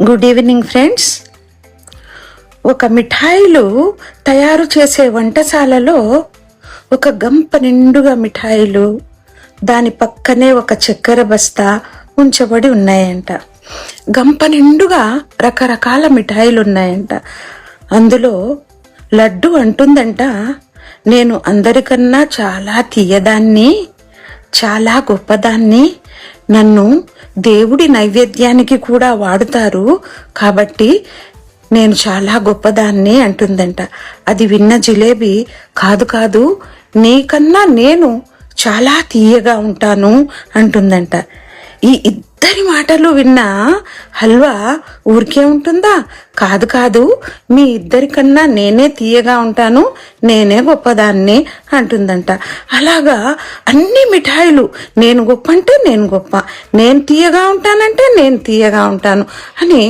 Good evening friends. ఒక మిఠాయిలు తయారు చేసే వంటశాలలో ఒక గంప నిండుగా మిఠాయిలు, దాని పక్కనే ఒక చక్కెర బస్తా ఉంచబడి ఉన్నాయంట. గంప నిండుగా రకరకాల మిఠాయిలు ఉన్నాయంట. అందులో లడ్డు అంటుందంట, నేను అందరికన్నా చాలా తీయదాన్ని, చాలా గొప్పదాన్ని, నన్ను దేవుడి నైవేద్యానికి కూడా వాడుతారు, కాబట్టి నేను చాలా గొప్పదాన్ని అంటుందంట. అది విన్న జిలేబీ, కాదు కాదు, నీకన్నా నేను చాలా తీయగా ఉంటాను అంటుందంట. ఈ ఇద్దరి మాటలు విన్న హల్వా ఊరికే ఉంటుందా? కాదు కాదు, మీ ఇద్దరికన్నా నేనే తీయగా ఉంటాను, నేనే గొప్పదాన్ని అంటుందంట. అలాగా అన్ని మిఠాయిలు నేను గొప్ప అంటే నేను గొప్ప, నేను తీయగా ఉంటానంటే నేను తీయగా ఉంటాను అని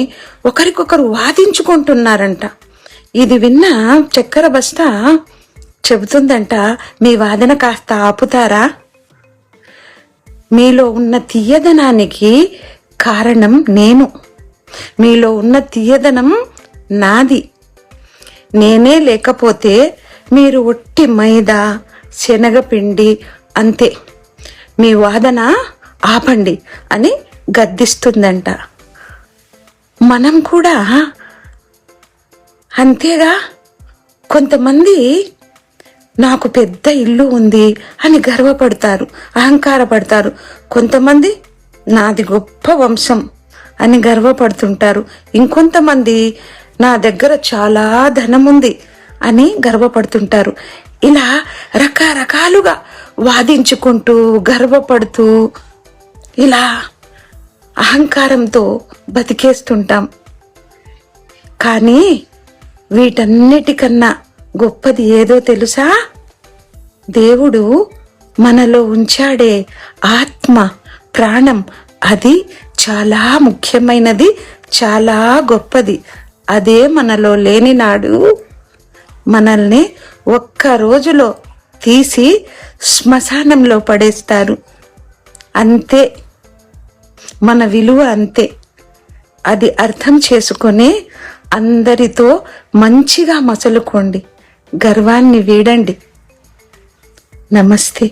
ఒకరికొకరు వాదించుకుంటున్నారంట. ఇది విన్న చక్కెర బస్తా చెబుతుందంట, మీ వాదన కాస్త ఆపుతారా? మీలో ఉన్న తీయదనానికి కారణం నేను, మీలో ఉన్న తీయదనం నాది. నేనే లేకపోతే మీరు ఒట్టి మైదా శనగపిండి అంతే, మీ వాదన ఆపండి అని గద్దిస్తుందంట. మనం కూడా అంతేగా. కొంతమంది నాకు పెద్ద ఇల్లు ఉంది అని గర్వపడతారు, అహంకారపడతారు. కొంతమంది నాది గొప్ప వంశం అని గర్వపడుతుంటారు. ఇంకొంతమంది నా దగ్గర చాలా ధనం ఉంది అని గర్వపడుతుంటారు. ఇలా రకరకాలుగా వాదించుకుంటూ గర్వపడుతూ ఇలా అహంకారంతో బతికేస్తుంటాం. కానీ వీటన్నిటికన్నా గొప్పది ఏదో తెలుసా? దేవుడు మనలో ఉంచాడే ఆత్మ, ప్రాణం, అది చాలా ముఖ్యమైనది, చాలా గొప్పది. అదే మనలో లేని నాడు మనల్ని ఒక్క రోజులో తీసి శ్మశానంలో పడేస్తారు. అంతే, మన విలువ అంతే. అది అర్థం చేసుకొని అందరితో మంచిగా మసలుకోండి, గర్వాన్ని వీడండి. నమస్తే.